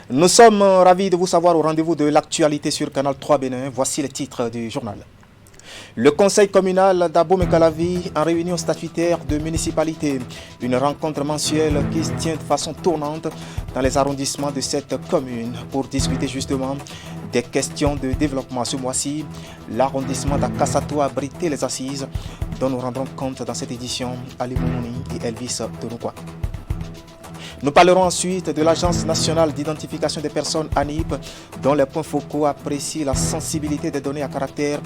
Nous sommes ravis de vous savoir au rendez-vous de l'actualité sur Canal 3 Bénin. Voici les titres du journal. Le conseil communal d'Abomey-Calavi en réunion statutaire de municipalité. Une rencontre mensuelle qui se tient de façon tournante dans les arrondissements de cette commune pour discuter justement des questions de développement. Ce mois-ci, l'arrondissement d'Akassato a abrité les assises dont nous rendrons compte dans cette édition Ali Moumouni et Elvis Tonokwa. Nous parlerons ensuite de l'Agence nationale d'identification des personnes ANIP, dont les points focaux apprécient la sensibilité des données à caractère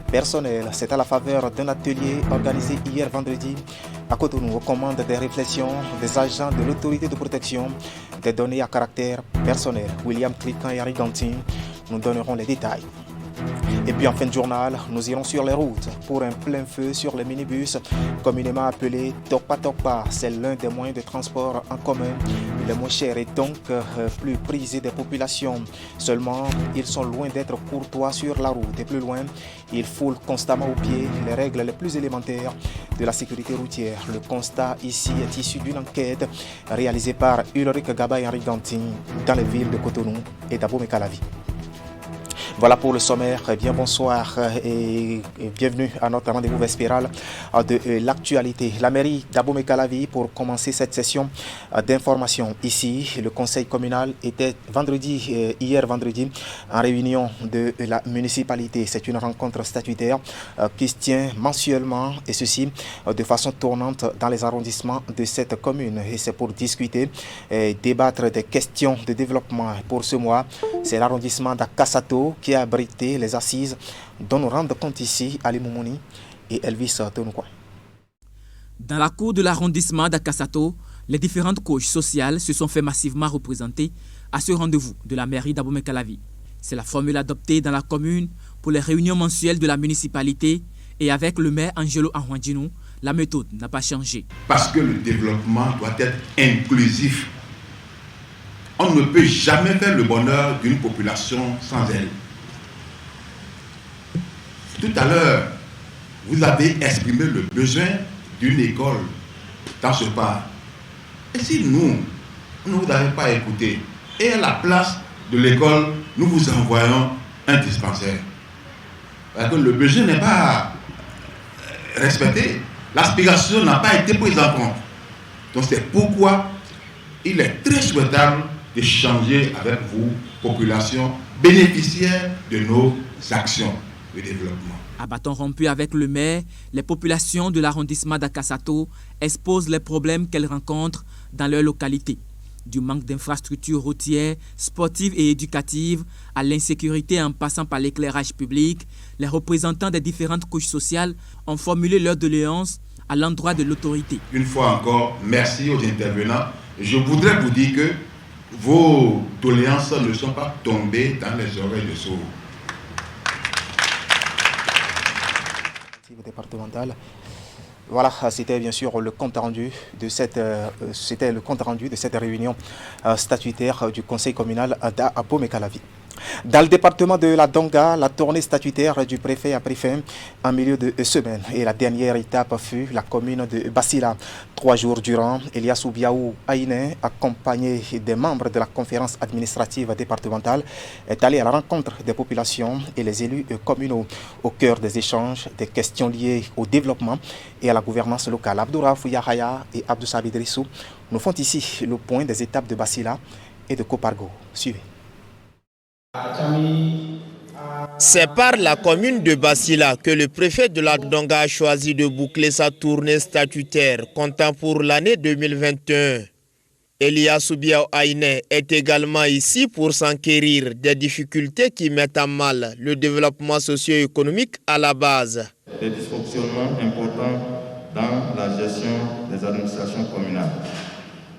personnel. C'est à la faveur d'un atelier organisé hier vendredi à Cotonou aux commandes des réflexions des agents de l'autorité de protection des données à caractère personnel. William Cliquant et Harry Gantin nous donneront les détails. Et puis en fin de journal, nous irons sur les routes pour un plein feu sur les minibus, communément appelés Tokpa Tokpa. C'est l'un des moyens de transport en commun les moins chers et donc plus prisés des populations. Seulement, ils sont loin d'être courtois sur la route. Et plus loin, ils foulent constamment aux pieds les règles les plus élémentaires de la sécurité routière. Le constat ici est issu d'une enquête réalisée par Ulrich Gaba et Henri Gantin dans les villes de Cotonou et d'Abomey-Calavi. Voilà pour le sommaire. Bien bonsoir et bienvenue à notre rendez-vous vespéral de l'actualité. La mairie d'Abomey-Calavi pour commencer cette session d'information. Ici, le conseil communal était hier vendredi, en réunion de la municipalité. C'est une rencontre statutaire qui se tient mensuellement et ceci de façon tournante dans les arrondissements de cette commune. Et c'est pour discuter et débattre des questions de développement. Pour ce mois, c'est l'arrondissement d'Akassato qui a abrité les assises dont nous rendons compte ici Ali Moumouni et Elvis Tonokwa. Dans la cour de l'arrondissement d'Akassato, les différentes couches sociales se sont fait massivement représenter à ce rendez-vous de la mairie d'Abomey-Calavi. C'est la formule adoptée dans la commune pour les réunions mensuelles de la municipalité et avec le maire Angelo Ahouandjinou, la méthode n'a pas changé. Parce que le développement doit être inclusif. On ne peut jamais faire le bonheur d'une population sans elle. Tout à l'heure, vous avez exprimé le besoin d'une école dans ce parc. Et si nous ne vous avez pas écouté, et à la place de l'école, nous vous envoyons un dispensaire. Parce que le besoin n'est pas respecté. L'aspiration n'a pas été prise en compte. Donc c'est pourquoi il est très souhaitable d'échanger avec vous, population bénéficiaire de nos actions de développement. À bâton rompu avec le maire, les populations de l'arrondissement d'Akassato exposent les problèmes qu'elles rencontrent dans leur localité. Du manque d'infrastructures routières, sportives et éducatives, à l'insécurité en passant par l'éclairage public, les représentants des différentes couches sociales ont formulé leurs doléances à l'endroit de l'autorité. Une fois encore, merci aux intervenants. Je voudrais vous dire que vos doléances ne sont pas tombées dans les oreilles de sourds. Départemental. Voilà, c'était bien sûr le compte rendu de cette réunion statutaire du conseil communal d'Abomey-Calavi. Dans le département de la Donga, la tournée statutaire du préfet a pris fin en milieu de semaine. Et la dernière étape fut la commune de Basila. 3 jours durant, Elias Oubiaou Aïne, accompagné des membres de la conférence administrative départementale, est allé à la rencontre des populations et les élus communaux au cœur des échanges, des questions liées au développement et à la gouvernance locale. Abdouraf Yahaya et Abdou Sabid Rissou nous font ici le point des étapes de Basila et de Kopargo. Suivez. C'est par la commune de Basila que le préfet de la Donga a choisi de boucler sa tournée statutaire comptant pour l'année 2021. Elias Oubiaou Aïne est également ici pour s'enquérir des difficultés qui mettent à mal le développement socio-économique à la base. Des dysfonctionnements importants dans la gestion des administrations communales.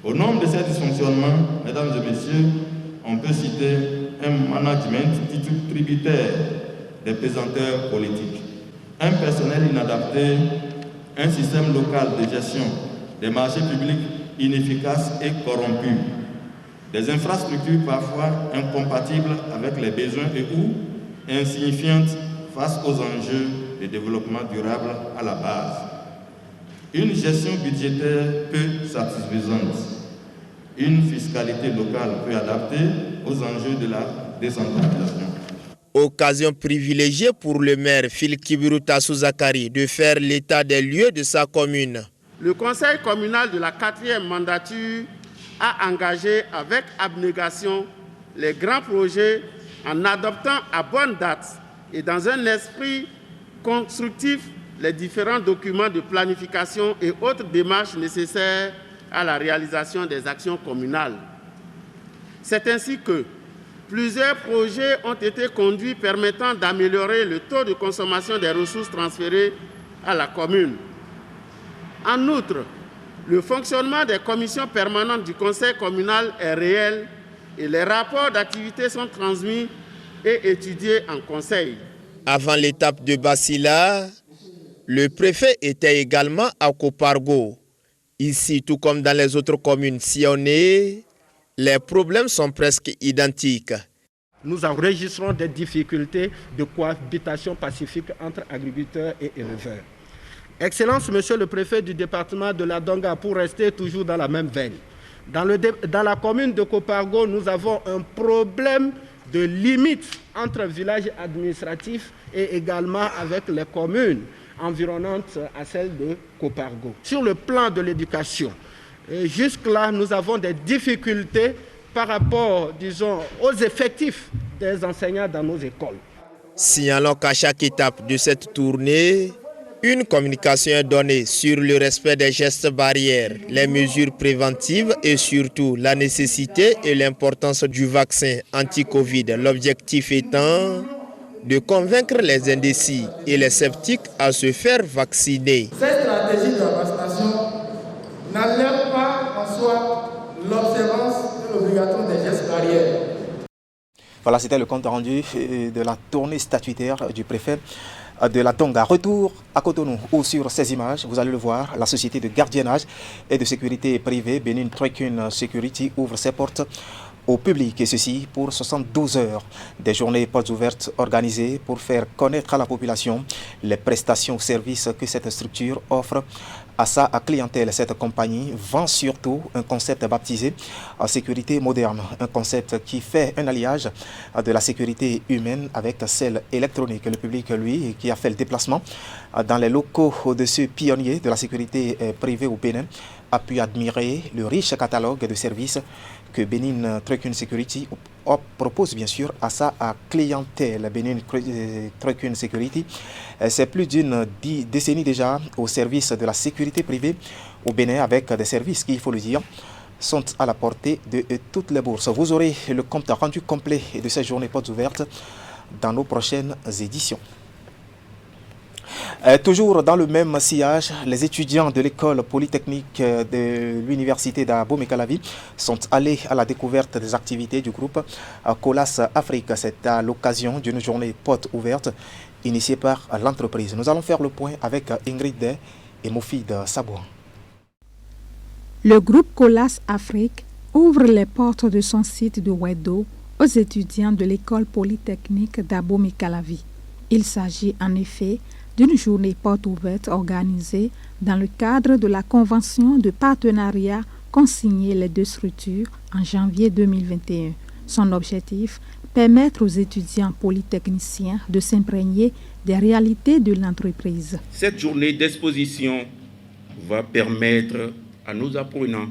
Au nombre de ces dysfonctionnements, mesdames et messieurs, on peut citer un management tributaire des pesanteurs politiques, un personnel inadapté, un système local de gestion des marchés publics inefficace et corrompu, des infrastructures parfois incompatibles avec les besoins et ou insignifiantes face aux enjeux de développement durable à la base, une gestion budgétaire peu satisfaisante, une fiscalité locale plus adaptée aux enjeux de la décentralisation. Occasion privilégiée pour le maire Phil Kibiruta Souzakari de faire l'état des lieux de sa commune. Le conseil communal de la 4e mandature a engagé avec abnégation les grands projets en adoptant à bonne date et dans un esprit constructif les différents documents de planification et autres démarches nécessaires à la réalisation des actions communales. C'est ainsi que plusieurs projets ont été conduits permettant d'améliorer le taux de consommation des ressources transférées à la commune. En outre, le fonctionnement des commissions permanentes du conseil communal est réel et les rapports d'activité sont transmis et étudiés en conseil. Avant l'étape de Basila, le préfet était également à Kopargo. Ici, tout comme dans les autres communes sillonnées, les problèmes sont presque identiques. Nous enregistrons des difficultés de cohabitation pacifique entre agriculteurs et éleveurs. Excellence, Monsieur le préfet du département de la Donga, pour rester toujours dans la même veine. Dans la commune de Kopargo, nous avons un problème de limite entre villages administratifs et également avec les communes environnantes à celle de Kopargo. Sur le plan de l'éducation, jusque-là, nous avons des difficultés par rapport, disons, aux effectifs des enseignants dans nos écoles. Signalons qu'à chaque étape de cette tournée, une communication est donnée sur le respect des gestes barrières, les mesures préventives et surtout la nécessité et l'importance du vaccin anti-Covid. L'objectif étant de convaincre les indécis et les sceptiques à se faire vacciner. Cette stratégie de vaccination n'enlève pas en soi l'observance et l'obligation des gestes barrières. Voilà, c'était le compte rendu de la tournée statutaire du préfet de la Donga. Retour à Cotonou, où sur ces images, vous allez le voir, la société de gardiennage et de sécurité privée Benin Trekun Security ouvre ses portes au public, et ceci pour 72 heures. Des journées portes ouvertes organisées pour faire connaître à la population les prestations ou services que cette structure offre à sa clientèle. Cette compagnie vend surtout un concept baptisé sécurité moderne, un concept qui fait un alliage de la sécurité humaine avec celle électronique. Le public, lui, qui a fait le déplacement dans les locaux de ce pionnier de la sécurité privée au Bénin, a pu admirer le riche catalogue de services que Benin Trekun Security propose bien sûr à sa clientèle. Benin Trekun Security, c'est plus d'une décennie déjà au service de la sécurité privée au Bénin, avec des services qui, il faut le dire, sont à la portée de toutes les bourses. Vous aurez le compte rendu complet de cette journée portes ouvertes dans nos prochaines éditions. Toujours dans le même sillage, les étudiants de l'école polytechnique de l'université d'Abomey-Calavi sont allés à la découverte des activités du groupe Colas Afrique. C'est à l'occasion d'une journée porte ouverte initiée par l'entreprise. Nous allons faire le point avec Ingrid Day et Mofid Sabouan. Le groupe Colas Afrique ouvre les portes de son site de Wedo aux étudiants de l'école polytechnique d'Abomey-Calavi. Il s'agit en effet d'une journée porte ouverte organisée dans le cadre de la convention de partenariat consignée les deux structures en janvier 2021. Son objectif, permettre aux étudiants polytechniciens de s'imprégner des réalités de l'entreprise. Cette journée d'exposition va permettre à nos apprenants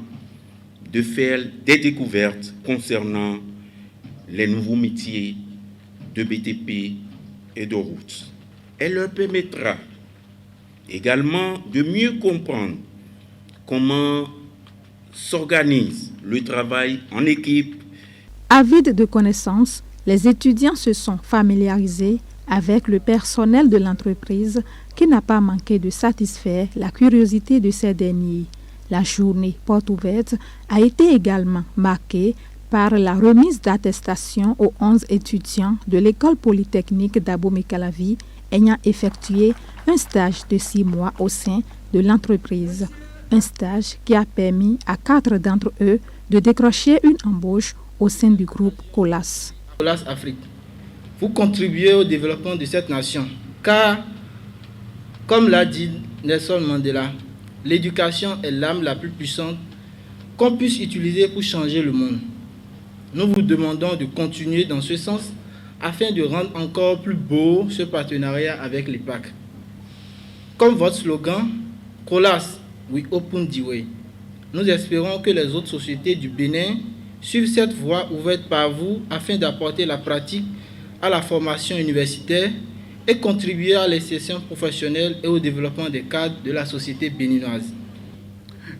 de faire des découvertes concernant les nouveaux métiers de BTP et de route. Elle leur permettra également de mieux comprendre comment s'organise le travail en équipe. Avides de connaissances, les étudiants se sont familiarisés avec le personnel de l'entreprise qui n'a pas manqué de satisfaire la curiosité de ces derniers. La journée porte ouverte a été également marquée par la remise d'attestation aux 11 étudiants de l'école polytechnique d'Abomey-Calavi ayant effectué un stage de 6 mois au sein de l'entreprise. Un stage qui a permis à 4 d'entre eux de décrocher une embauche au sein du groupe Colas. Colas Afrique, vous contribuez au développement de cette nation, car, comme l'a dit Nelson Mandela, l'éducation est l'arme la plus puissante qu'on puisse utiliser pour changer le monde. Nous vous demandons de continuer dans ce sens afin de rendre encore plus beau ce partenariat avec l'EPAC. Comme votre slogan, Colas, we open the way. Nous espérons que les autres sociétés du Bénin suivent cette voie ouverte par vous afin d'apporter la pratique à la formation universitaire et contribuer à l'insertion professionnelle et au développement des cadres de la société béninoise.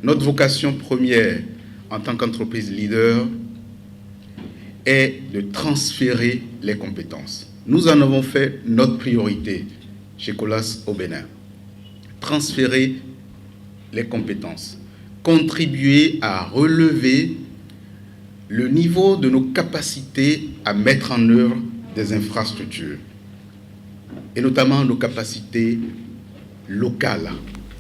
Notre vocation première en tant qu'entreprise leader est de transférer les compétences. Nous en avons fait notre priorité chez Colas au Bénin. Transférer les compétences, contribuer à relever le niveau de nos capacités à mettre en œuvre des infrastructures, et notamment nos capacités locales.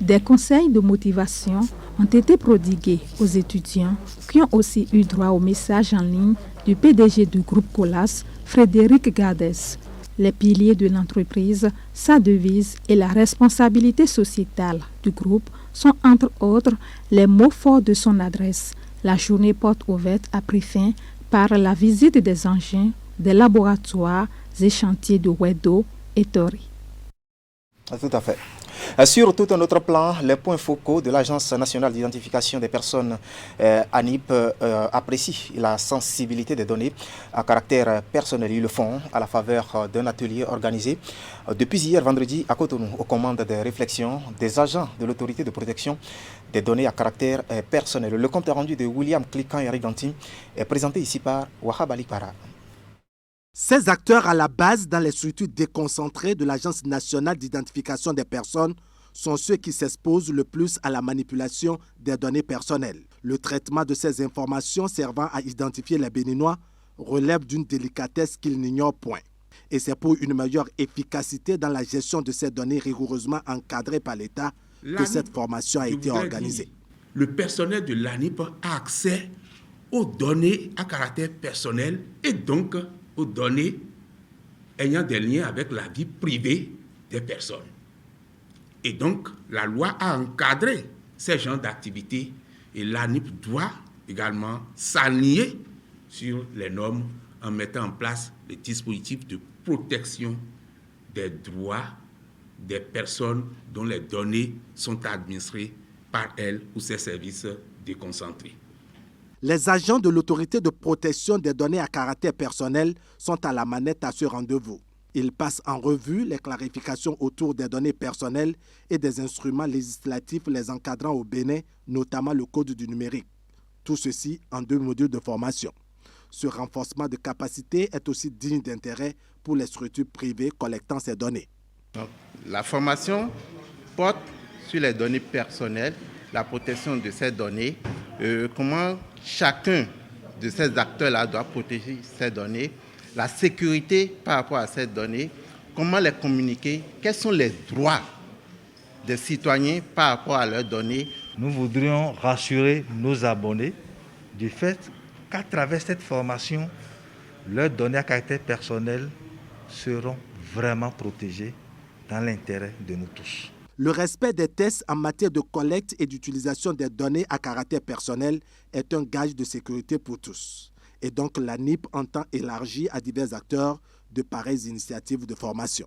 Des conseils de motivation ont été prodigués aux étudiants qui ont aussi eu droit au message en ligne du PDG du groupe Colas, Frédéric Gades. Les piliers de l'entreprise, sa devise et la responsabilité sociétale du groupe sont entre autres les mots forts de son adresse. La journée porte ouverte a pris fin par la visite des engins, des laboratoires et chantiers de Wedo et Tori. Tout à fait. Sur tout un autre plan, les points focaux de l'Agence nationale d'identification des personnes ANIP apprécient la sensibilité des données à caractère personnel. Ils le font à la faveur d'un atelier organisé depuis hier vendredi à Cotonou aux commandes des réflexions des agents de l'autorité de protection des données à caractère personnel. Le compte rendu de William Cliquant et Riganti est présenté ici par Wahab Ali Para. Ces acteurs à la base dans les structures déconcentrées de l'Agence nationale d'identification des personnes sont ceux qui s'exposent le plus à la manipulation des données personnelles. Le traitement de ces informations servant à identifier les Béninois relève d'une délicatesse qu'ils n'ignorent point. Et c'est pour une meilleure efficacité dans la gestion de ces données rigoureusement encadrées par l'État que cette formation a été organisée. Le personnel de l'ANIP a accès aux données à caractère personnel et donc aux données ayant des liens avec la vie privée des personnes. Et donc, la loi a encadré ces genres d'activités et l'ANIP doit également s'aligner sur les normes en mettant en place les dispositifs de protection des droits des personnes dont les données sont administrées par elle ou ses services déconcentrés. Les agents de l'autorité de protection des données à caractère personnel sont à la manette à ce rendez-vous. Ils passent en revue les clarifications autour des données personnelles et des instruments législatifs les encadrant au Bénin, notamment le Code du numérique. Tout ceci en 2 modules de formation. Ce renforcement de capacité est aussi digne d'intérêt pour les structures privées collectant ces données. Donc, la formation porte sur les données personnelles, la protection de ces données, comment chacun de ces acteurs-là doit protéger ces données, la sécurité par rapport à ces données, comment les communiquer, quels sont les droits des citoyens par rapport à leurs données. Nous voudrions rassurer nos abonnés du fait qu'à travers cette formation, leurs données à caractère personnel seront vraiment protégées dans l'intérêt de nous tous. Le respect des tests en matière de collecte et d'utilisation des données à caractère personnel est un gage de sécurité pour tous. Et donc l'ANIP entend élargir à divers acteurs de pareilles initiatives de formation.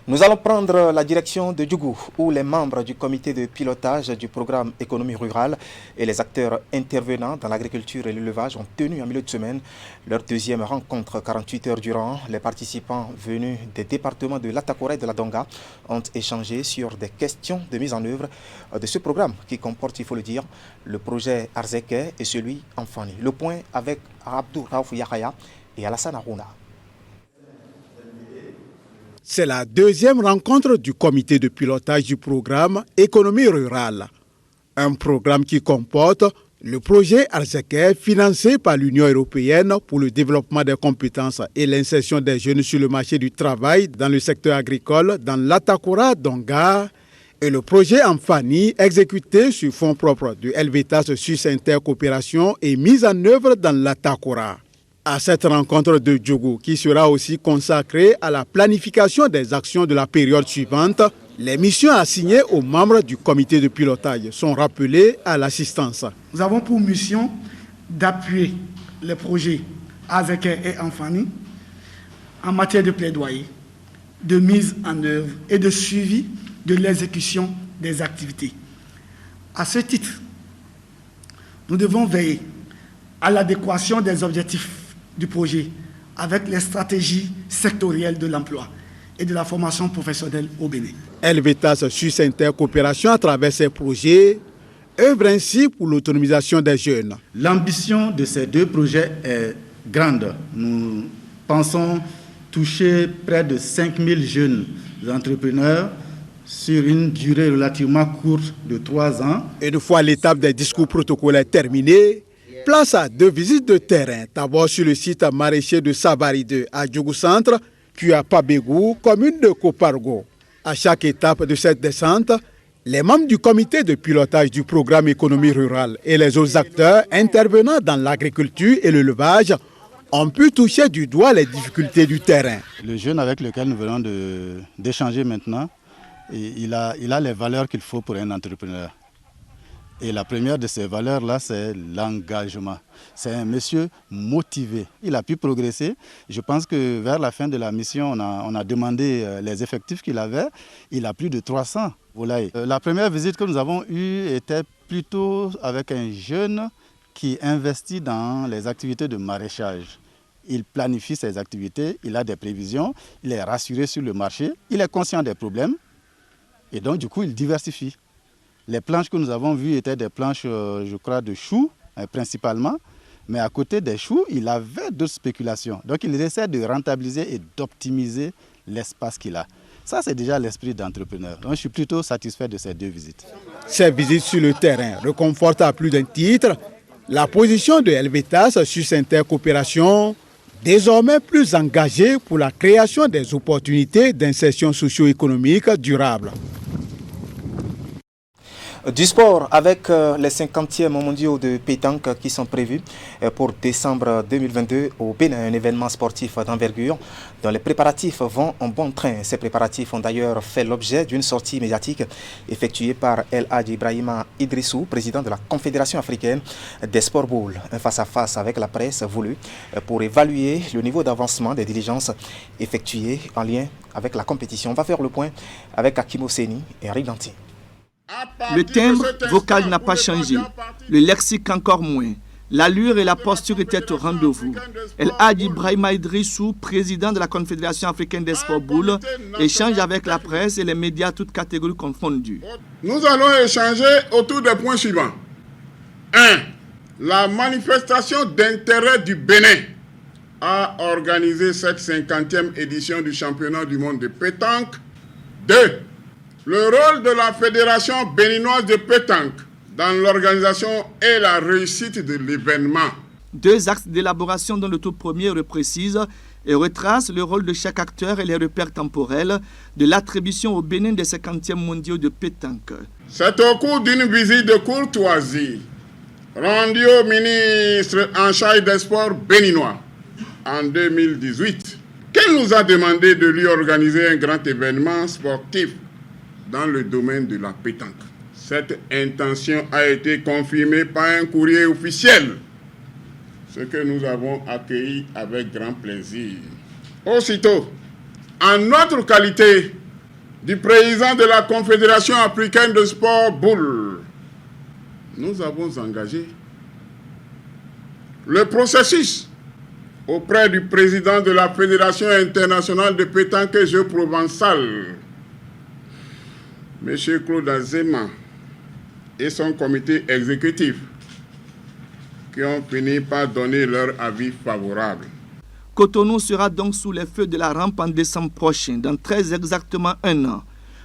Nous allons prendre la direction de Djougou, où les membres du comité de pilotage du programme économie rurale et les acteurs intervenant dans l'agriculture et l'élevage ont tenu en milieu de semaine leur deuxième rencontre 48 heures durant. Les participants venus des départements de l'Atakora et de la Donga ont échangé sur des questions de mise en œuvre de ce programme qui comporte, il faut le dire, le projet Arzeke et celui Enfani. Le point avec Abdou Raouf Yahaya et Alassane Arouna. C'est la deuxième rencontre du comité de pilotage du programme économie rurale. Un programme qui comporte le projet Arzeke financé par l'Union européenne pour le développement des compétences et l'insertion des jeunes sur le marché du travail dans le secteur agricole dans l'Atakora Donga et le projet Enfani exécuté sur fonds propres du Helvetas Suisse Intercoopération et mis en œuvre dans l'Atakora. À cette rencontre de Djougou, qui sera aussi consacrée à la planification des actions de la période suivante, Les missions assignées aux membres du comité de pilotage sont rappelées à l'assistance. Nous avons pour mission d'appuyer les projets avec et en famille en matière de plaidoyer, de mise en œuvre et de suivi de l'exécution des activités. À ce titre, nous devons veiller à l'adéquation des objectifs du projet avec les stratégies sectorielles de l'emploi et de la formation professionnelle au Bénin. Helvetas Suisse Intercoopération, à travers ses projets, œuvre ainsi pour l'autonomisation des jeunes. L'ambition de ces deux projets est grande. Nous pensons toucher près de 5000 jeunes entrepreneurs sur une durée relativement courte de 3 ans. Une fois l'étape des discours protocolaires terminée, place à 2 visites de terrain. D'abord sur le site maraîcher de Sabari 2 à Djougou Centre, puis à Pabégou, commune de Kopargo. À chaque étape de cette descente, les membres du comité de pilotage du programme économie rurale et les autres acteurs intervenant dans l'agriculture et l'élevage ont pu toucher du doigt les difficultés du terrain. Le jeune avec lequel nous venons d'échanger maintenant, il a les valeurs qu'il faut pour un entrepreneur. Et la première de ces valeurs-là, c'est l'engagement. C'est un monsieur motivé. Il a pu progresser. Je pense que vers la fin de la mission, on a demandé les effectifs qu'il avait. Il a plus de 300 volailles. La première visite que nous avons eue était plutôt avec un jeune qui investit dans les activités de maraîchage. Il planifie ses activités, il a des prévisions, il est rassuré sur le marché, il est conscient des problèmes et donc du coup il diversifie. Les planches que nous avons vues étaient des planches, je crois, de choux principalement, mais à côté des choux, il avait d'autres spéculations. Donc il essaie de rentabiliser et d'optimiser l'espace qu'il a. Ça, c'est déjà l'esprit d'entrepreneur. Donc je suis plutôt satisfait de ces 2 visites. Ces visites sur le terrain reconfortent à plus d'un titre la position de Helvetas Suisse Intercoopération, désormais plus engagée pour la création des opportunités d'insertion socio-économique durable. Du sport avec les 50e mondiaux de pétanque qui sont prévus pour décembre 2022 au Bénin, un événement sportif d'envergure dont les préparatifs vont en bon train. Ces préparatifs ont d'ailleurs fait l'objet d'une sortie médiatique effectuée par El Hadji Ibrahima Idrissou, président de la Confédération africaine des sports boules. Un face-à-face avec la presse voulu pour évaluer le niveau d'avancement des diligences effectuées en lien avec la compétition. On va faire le point avec Hakim Osseni et Henri Danti. Le timbre vocal n'a pas changé, le lexique encore moins. L'allure et la posture étaient au rendez-vous. El Hadji Ibrahima Idrissou, président de la Confédération africaine des sports boules, échange avec la presse et les médias toutes catégories confondues. Nous allons échanger autour des points suivants. 1. La manifestation d'intérêt du Bénin à organiser cette 50e édition du championnat du monde de pétanque. 2. Le rôle de la Fédération béninoise de pétanque dans l'organisation et la réussite de l'événement. 2 axes d'élaboration dont le tout premier reprécise et retrace le rôle de chaque acteur et les repères temporels de l'attribution au Bénin des 50e mondiaux de pétanque. C'est au cours d'une visite de courtoisie rendue au ministre en charge des sports béninois en 2018 qu'elle nous a demandé de lui organiser un grand événement sportif dans le domaine de la pétanque. Cette intention a été confirmée par un courrier officiel, ce que nous avons accueilli avec grand plaisir. Aussitôt, en notre qualité du président de la Confédération africaine de sport boule, nous avons engagé le processus auprès du président de la Fédération internationale de pétanque et jeux provençal, M. Claude Azema, et son comité exécutif, qui ont fini par donner leur avis favorable. Cotonou sera donc sous les feux de la rampe en décembre prochain, dans très exactement 1 an.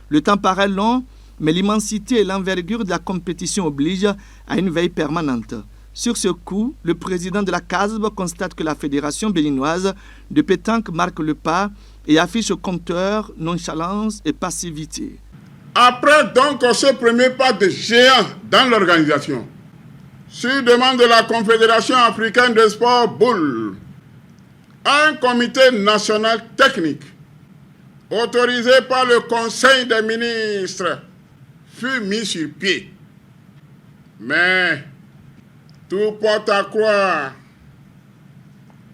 Le temps paraît long, mais l'immensité et l'envergure de la compétition obligent à une veille permanente. Sur ce coup, le président de la CASB constate que la Fédération béninoise de pétanque marque le pas et affiche au compteur nonchalance et passivité. Après donc ce premier pas de géant dans l'organisation, sur demande de la Confédération africaine des sports boules, un comité national technique autorisé par le Conseil des ministres, fut mis sur pied. Mais tout porte à croire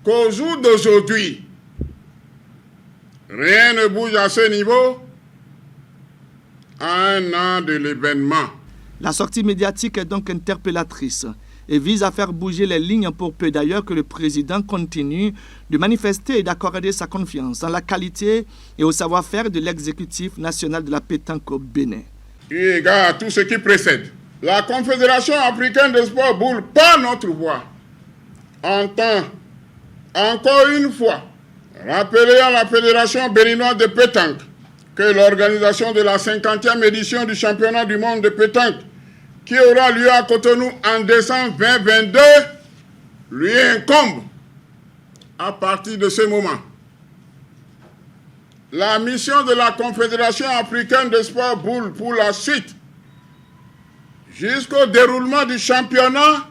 qu'au jour d'aujourd'hui, rien ne bouge à ce niveau à un an de l'événement. La sortie médiatique est donc interpellatrice et vise à faire bouger les lignes pour peu d'ailleurs que le président continue de manifester et d'accorder sa confiance dans la qualité et au savoir-faire de l'exécutif national de la pétanque au Bénin. Eu égard à tout ce qui précède, la Confédération africaine de sport boule par notre voix entend encore une fois rappeler à la Fédération béninoise de pétanque que l'organisation de la 50e édition du championnat du monde de pétanque qui aura lieu à Cotonou en décembre 2022 lui incombe à partir de ce moment. La mission de la Confédération africaine de sport boule pour la suite jusqu'au déroulement du championnat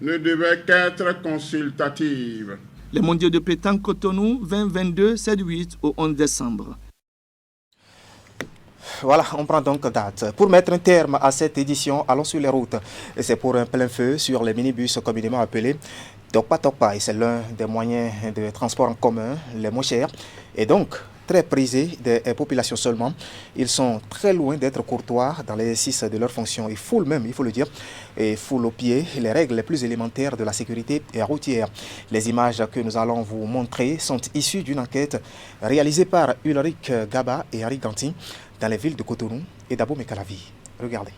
ne devait qu'être consultative. Les mondiaux de pétanque Cotonou 2022, c'est du 8 au 11 décembre. Voilà, on prend donc date. Pour mettre un terme à cette édition, allons sur les routes. Et c'est pour un plein feu sur les minibus communément appelés Tokpa Tokpa. Et c'est l'un des moyens de transport en commun les moins chers. Et donc, très prisés des populations seulement. Ils sont très loin d'être courtois dans l'exercice de leurs fonctions. Ils foulent même, il faut le dire, et foulent aux pieds les règles les plus élémentaires de la sécurité routière. Les images que nous allons vous montrer sont issues d'une enquête réalisée par Ulrich Gaba et Harry Ganti dans les villes de Cotonou et d'Abomey-Calavi. Regardez.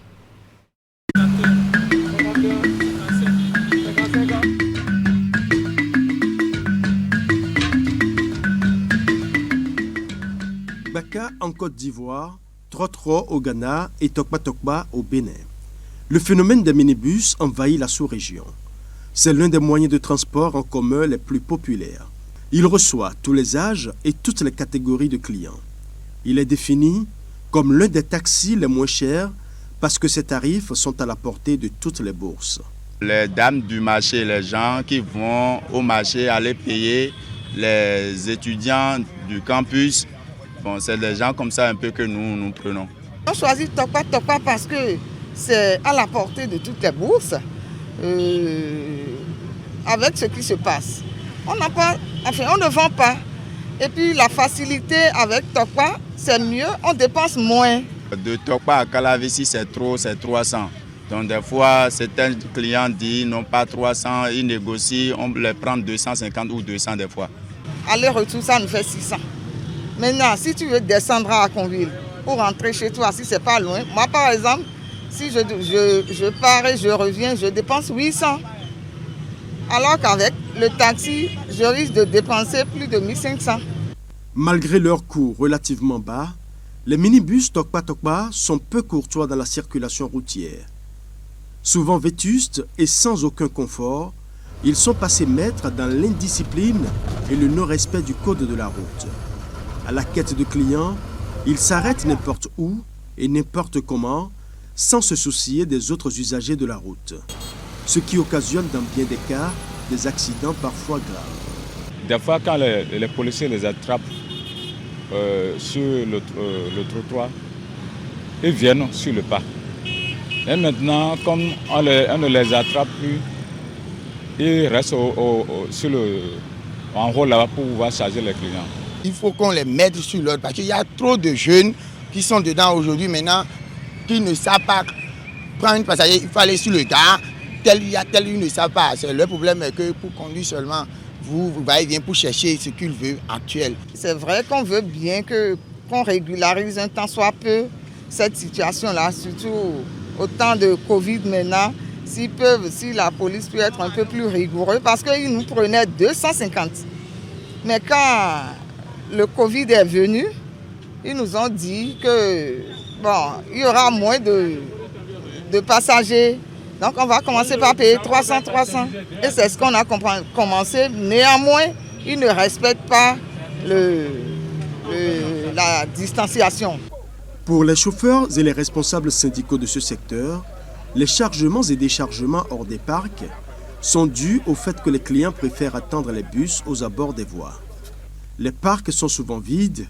Baka en Côte d'Ivoire, Trotro au Ghana et Tokpa Tokpa au Bénin. Le phénomène des minibus envahit la sous-région. C'est l'un des moyens de transport en commun les plus populaires. Il reçoit tous les âges et toutes les catégories de clients. Il est défini comme l'un des taxis les moins chers parce que ses tarifs sont à la portée de toutes les bourses. Les dames du marché, les gens qui vont au marché aller payer, les étudiants du campus, bon, c'est des gens comme ça un peu que nous prenons. On choisit Tokpa Tokpa parce que c'est à la portée de toutes les bourses avec ce qui se passe. On ne vend pas. Et puis la facilité avec Tokpa, c'est mieux, on dépense moins. De Tokpa à Calavi, c'est trop, c'est 300. Donc des fois, certains clients disent non pas 300, ils négocient, on les prend 250 ou 200 des fois. Aller-retour, ça nous fait 600. Maintenant, si tu veux descendre à Aconville pour rentrer chez toi, si c'est pas loin, moi par exemple, si je pars et je reviens, je dépense 800. Alors qu'avec le taxi, je risque de dépenser plus de 1500. Malgré leur coût relativement bas, les minibus Tokpa Tokpa sont peu courtois dans la circulation routière. Souvent vétustes et sans aucun confort, ils sont passés maîtres dans l'indiscipline et le non-respect du code de la route. À la quête de clients, ils s'arrêtent n'importe où et n'importe comment, sans se soucier des autres usagers de la route. Ce qui occasionne dans bien des cas des accidents parfois graves. Des fois, quand les policiers les attrapent sur le trottoir, ils viennent sur le pas. Et maintenant, comme on ne les attrape plus, ils restent en haut là-bas pour pouvoir charger les clients. Il faut qu'on les mette sur l'autre parce qu'il y a trop de jeunes qui sont dedans aujourd'hui maintenant qui ne savent pas prendre un passager, il faut aller sur le gare, ils ne savent pas. Le problème est que pour conduire seulement, vous va-et-vient pour chercher ce qu'il veut actuel. C'est vrai qu'on veut bien qu'on régularise un temps soit peu cette situation-là, surtout au temps de Covid maintenant, si la police peut être un peu plus rigoureuse, parce qu'ils nous prenaient 250. Mais quand le Covid est venu, ils nous ont dit que il y aura moins de passagers. Donc on va commencer par payer 300. Et c'est ce qu'on a commencé. Néanmoins, ils ne respectent pas la distanciation. Pour les chauffeurs et les responsables syndicaux de ce secteur, les chargements et déchargements hors des parcs sont dus au fait que les clients préfèrent attendre les bus aux abords des voies. Les parcs sont souvent vides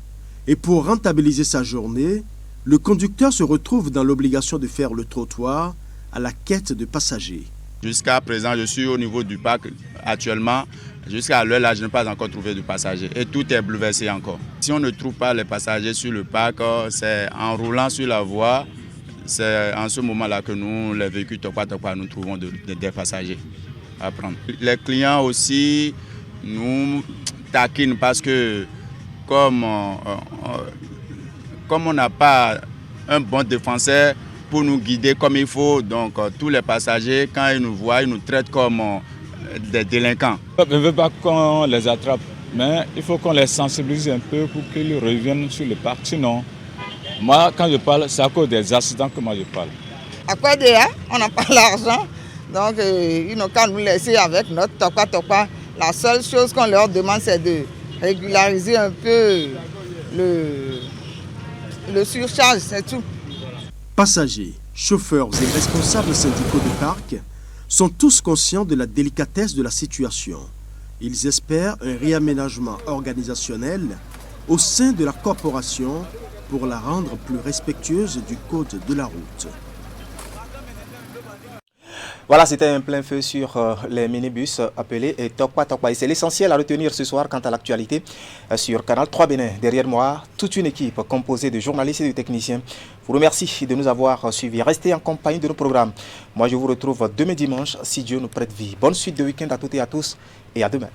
et pour rentabiliser sa journée, le conducteur se retrouve dans l'obligation de faire le trottoir à la quête de passagers. Jusqu'à présent, je suis au niveau du parc actuellement. Jusqu'à l'heure là, je n'ai pas encore trouvé de passagers et tout est bouleversé encore. Si on ne trouve pas les passagers sur le parc, c'est en roulant sur la voie, c'est en ce moment-là que nous, les véhicules Tokpa, nous trouvons des passagers à prendre. Les clients aussi nous taquinent parce que comme on n'a pas un bon défenseur pour nous guider comme il faut, donc tous les passagers, quand ils nous voient, ils nous traitent comme des délinquants. Je ne veux pas qu'on les attrape, mais il faut qu'on les sensibilise un peu pour qu'ils reviennent sur le parc. Sinon, moi, quand je parle, c'est à cause des accidents que moi je parle. À quoi dire, on n'a pas l'argent, donc ils n'ont qu'à nous laisser avec notre Tokpa. La seule chose qu'on leur demande, c'est de régulariser un peu le surcharge, c'est tout. Passagers, chauffeurs et responsables syndicaux de parc sont tous conscients de la délicatesse de la situation. Ils espèrent un réaménagement organisationnel au sein de la corporation pour la rendre plus respectueuse du code de la route. Voilà, c'était un plein feu sur les minibus appelés Tokpa. Et c'est l'essentiel à retenir ce soir quant à l'actualité sur Canal 3 Bénin. Derrière moi, toute une équipe composée de journalistes et de techniciens vous remercie de nous avoir suivis. Restez en compagnie de nos programmes. Moi, je vous retrouve demain dimanche, si Dieu nous prête vie. Bonne suite de week-end à toutes et à tous et à demain.